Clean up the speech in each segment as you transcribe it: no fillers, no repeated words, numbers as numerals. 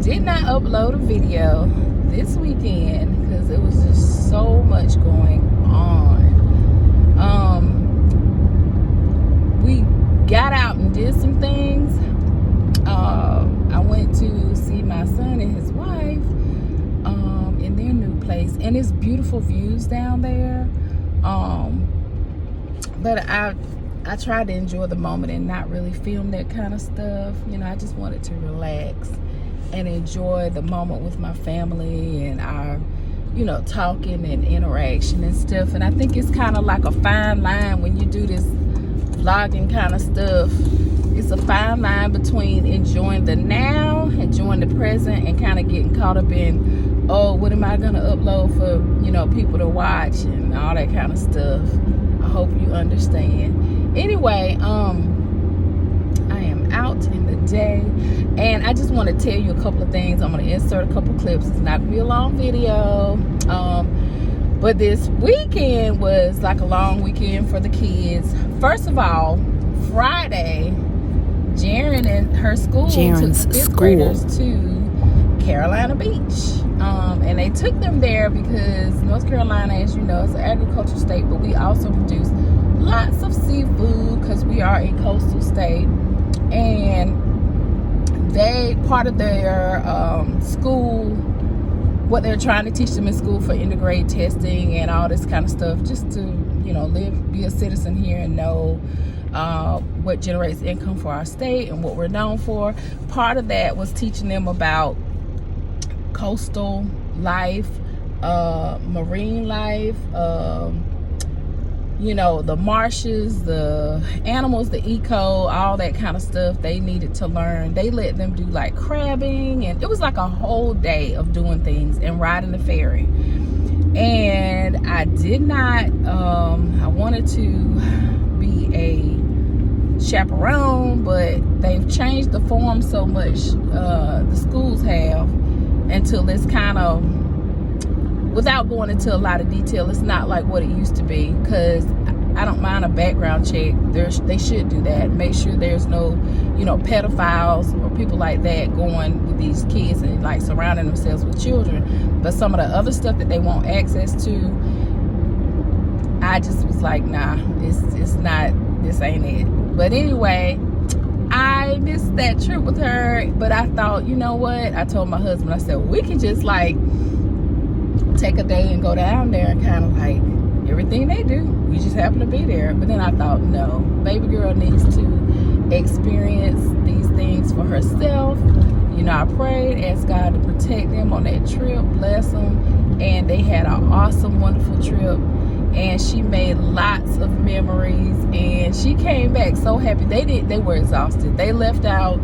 did not upload a video this weekend because it was just so much going on. We got out and did some things. I went to see my son and his wife in their new place, and it's beautiful views down there. But I tried to enjoy the moment and not really film that kind of stuff. You know, I just wanted to relax and enjoy the moment with my family and our, you know, talking and interaction and stuff. And I think it's kind of like a fine line when you do this vlogging kind of stuff. It's a fine line between enjoying the now, enjoying the present, and kind of getting caught up in, oh, what am I gonna upload for, you know, people to watch and all that kind of stuff. I hope you understand. Anyway, I am out in the day, and I just want to tell you a couple of things. I'm going to insert a couple clips. It's not going to be a long video, but this weekend was like a long weekend for the kids. First of all, Friday, Jaren and her school took fifth graders to Carolina Beach, and they took them there because North Carolina, as you know, is an agricultural state, but we also produce lots of seafood because we are a coastal state. And they, part of their school, what they're trying to teach them in school for intergrade testing and all this kind of stuff, just to, you know, be a citizen here and know what generates income for our state and what we're known for. Part of that was teaching them about coastal life, marine life, you know, the marshes, the animals, the eco, all that kind of stuff they needed to learn. They let them do like crabbing, and it was like a whole day of doing things and riding the ferry. And I did not, I wanted to be a chaperone, but they've changed the form so much, the schools have, until it's kind of, without going into a lot of detail, it's not like what it used to be, because I don't mind a background check. They should do that. Make sure there's no, you know, pedophiles or people like that going with these kids and like surrounding themselves with children. But some of the other stuff that they want access to, I just was like, nah, it's not, this ain't it. But anyway, I missed that trip with her, but I thought, you know what? I told my husband, I said, we can just like take a day and go down there and kind of like everything they do, we just happen to be there. But then I thought, no, baby girl needs to experience these things for herself. You know, I prayed, asked God to protect them on that trip, bless them, and they had an awesome, wonderful trip. And she made lots of memories, and she came back so happy. They were exhausted. They left out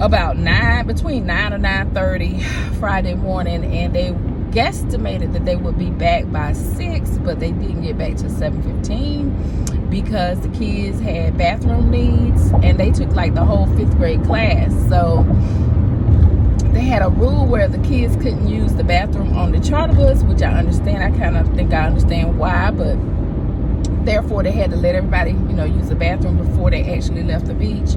about between 9 or 9:30 Friday morning, and they guesstimated that they would be back by 6, but they didn't get back till 7:15 because the kids had bathroom needs, and they took like the whole 5th grade class. So they had a rule where the kids couldn't use the bathroom on the charter bus, which I understand. I kind of think I understand why, but therefore they had to let everybody, you know, use the bathroom before they actually left the beach.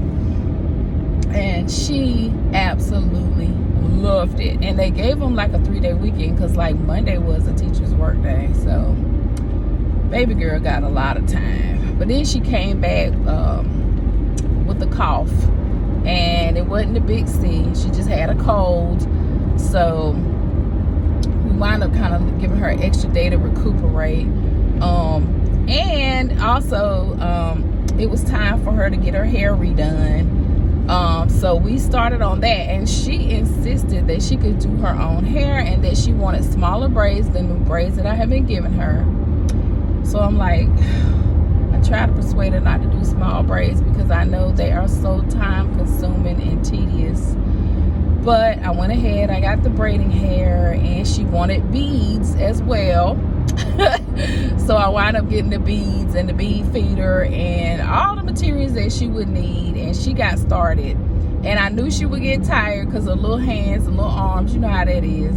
And she absolutely loved it. And they gave them like a 3-day weekend because like Monday was a teacher's work day. So baby girl got a lot of time. But then she came back with a cough, and it wasn't a big C. She just had a cold. So we wound up kind of giving her an extra day to recuperate. And also it was time for her to get her hair redone. So we started on that, and she insisted that she could do her own hair and that she wanted smaller braids than the braids that I have been giving her. So I'm like, I try to persuade her not to do small braids because I know they are so time consuming and tedious. But I went ahead, I got the braiding hair, and she wanted beads as well. So I wound up getting the beads and the bead feeder and all the materials that she would need, and she got started. And I knew she would get tired because her little hands and little arms, you know how that is.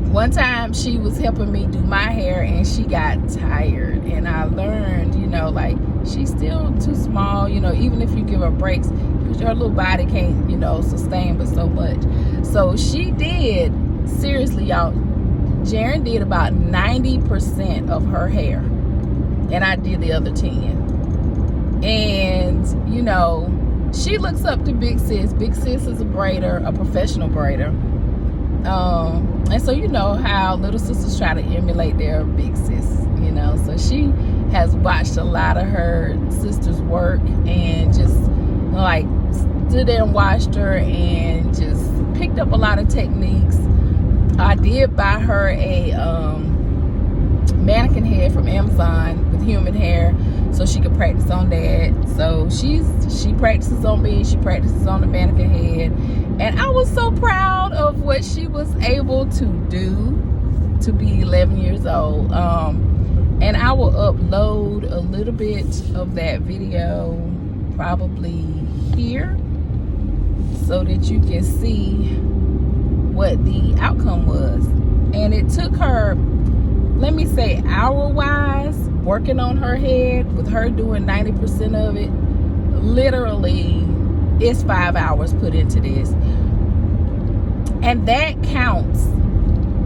One time she was helping me do my hair and she got tired, and I learned, you know, like she's still too small. You know, even if you give her breaks, her little body can't, you know, sustain but so much. So she did, seriously, y'all, Jaren did about 90% of her hair, and I did the other 10. And, you know, she looks up to Big Sis. Big Sis is a braider, a professional braider. And so, you know how little sisters try to emulate their big sis, you know. So she has watched a lot of her sister's work and just like stood there and watched her and just picked up a lot of techniques. I did buy her a mannequin head from Amazon with human hair so she could practice on that. So she practices on me, she practices on the mannequin head, and I was so proud of what she was able to do to be 11 years old. And I will upload a little bit of that video probably here so that you can see what the outcome was. And it took her, let me say, hour-wise, working on her head, with her doing 90% of it. Literally, it's 5 hours put into this. And that counts.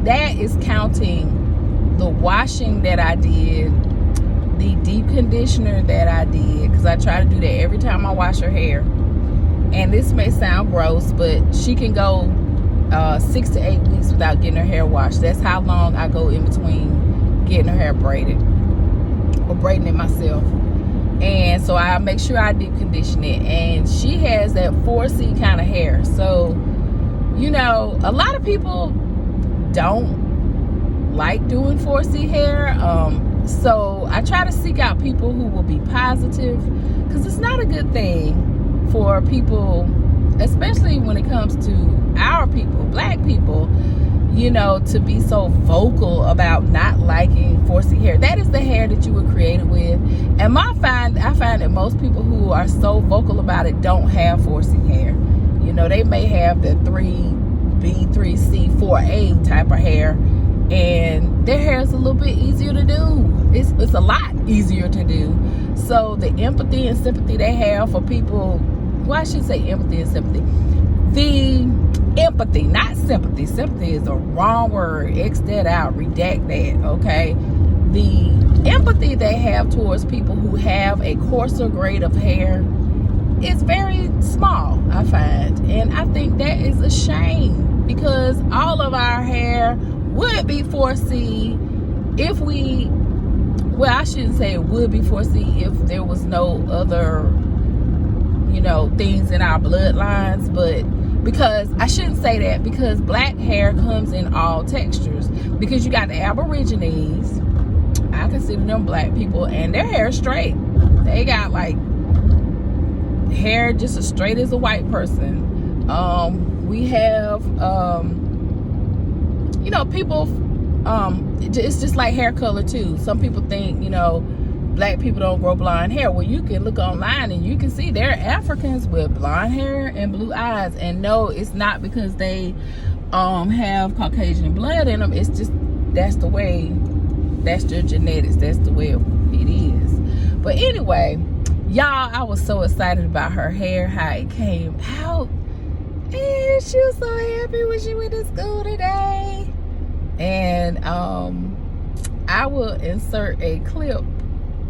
That is counting the washing that I did, the deep conditioner that I did, because I try to do that every time I wash her hair. And this may sound gross, but she can go 6 to 8 weeks without getting her hair washed. That's how long I go in between getting her hair braided or braiding it myself. And so I make sure I deep condition it. And she has that 4C kind of hair. So, you know, a lot of people don't like doing 4C hair. So I try to seek out people who will be positive, because it's not a good thing for people, especially when it comes to our people, black people, you know, to be so vocal about not liking 4C hair. That is the hair that you were created with. And I find that most people who are so vocal about it don't have 4C hair. You know, they may have the 3B, 3C, 4A type of hair, and their hair is a little bit easier to do. It's a lot easier to do. So the empathy and sympathy they have for people, well, I should say empathy and sympathy. The empathy, not sympathy. Sympathy is a wrong word. X that out, redact that, okay? The empathy they have towards people who have a coarser grade of hair is very small, I find. And I think that is a shame, because all of our hair would be 4C if we, well, I shouldn't say it would be 4C if there was no other, you know, things in our bloodlines. But because I shouldn't say that, because black hair comes in all textures. Because you got the Aborigines, I consider them black people, and their hair is straight. They got like hair just as straight as a white person. We have you know, people, it's just like hair color too. Some people think, you know, black people don't grow blonde hair. Well, you can look online and you can see there are Africans with blonde hair and blue eyes. And no, it's not because they have Caucasian blood in them. It's just, that's the way, that's their genetics. That's the way it is. But anyway, y'all, I was so excited about her hair, how it came out. And she was so happy when she went to school today. And I will insert a clip.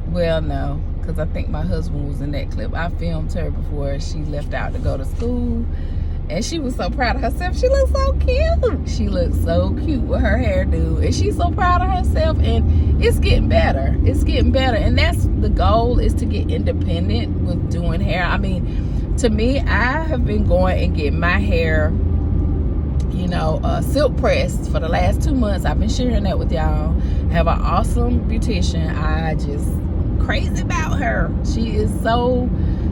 Well, no, because I think my husband was in that clip. I filmed her before she left out to go to school. And she was so proud of herself. She looked so cute. She looked so cute with her hairdo. And she's so proud of herself. And it's getting better. It's getting better. And that's the goal, is to get independent with doing hair. I mean, to me, I have been going and getting my hair, you know, silk pressed for the last 2 months. I've been sharing that with y'all. I have an awesome beautician. I just crazy about her. She is so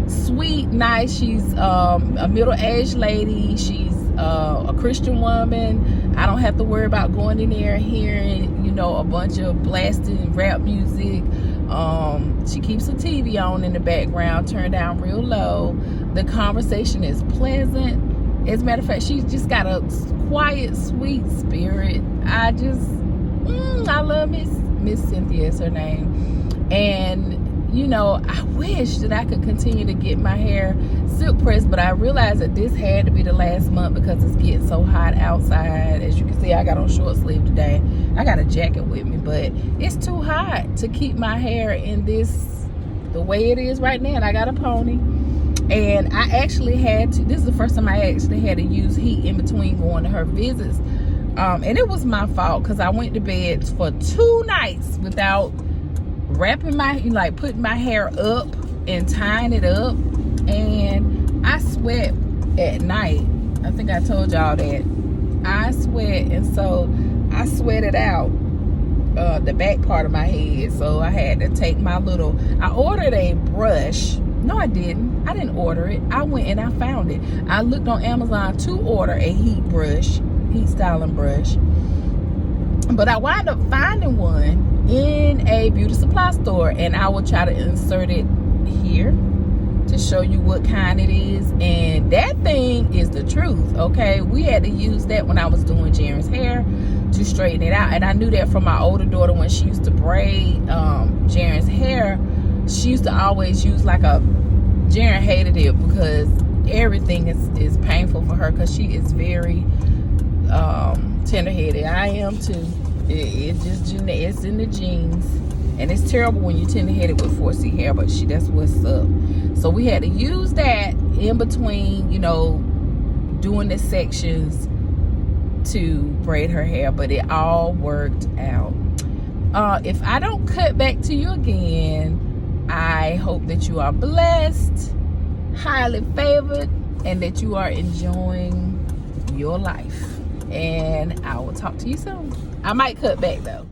sweet, nice. She's a middle-aged lady. She's a Christian woman. I don't have to worry about going in there and hearing, you know, a bunch of blasting rap music. She keeps the TV on in the background, turned down real low. The conversation is pleasant. As a matter of fact, she's just got a quiet, sweet spirit. I love Miss Cynthia is her name. And, you know, I wish that I could continue to get my hair silk press, but I realized that this had to be the last month because it's getting so hot outside. As you can see, I got on short sleeve today. I got a jacket with me, but it's too hot to keep my hair in this the way it is right now. And I got a pony, and I actually had to, this is the first time I actually had to use heat in between going to her visits. And it was my fault because I went to bed for 2 nights without wrapping my, like putting my hair up and tying it up. And I sweat at night. I think I told y'all that. I sweat, and so I sweated out the back part of my head. So I had to take my little, I ordered a brush. No, I didn't. I didn't order it. I went and I found it. I looked on Amazon to order a heat brush, heat styling brush. But I wound up finding one in a beauty supply store, and I will try to insert it here to show you what kind it is. And that thing is the truth, okay? We had to use that when I was doing Jaren's hair to straighten it out. And I knew that from my older daughter when she used to braid Jaren's hair. She used to always use like a, Jaren hated it because everything is painful for her because she is very tender-headed. I am too. It's just, it's in the genes. And it's terrible when you're tender-headed with 4C hair, but that's what's up. So we had to use that in between, you know, doing the sections to braid her hair, but it all worked out. If I don't cut back to you again, I hope that you are blessed, highly favored, and that you are enjoying your life. And I will talk to you soon. I might cut back though.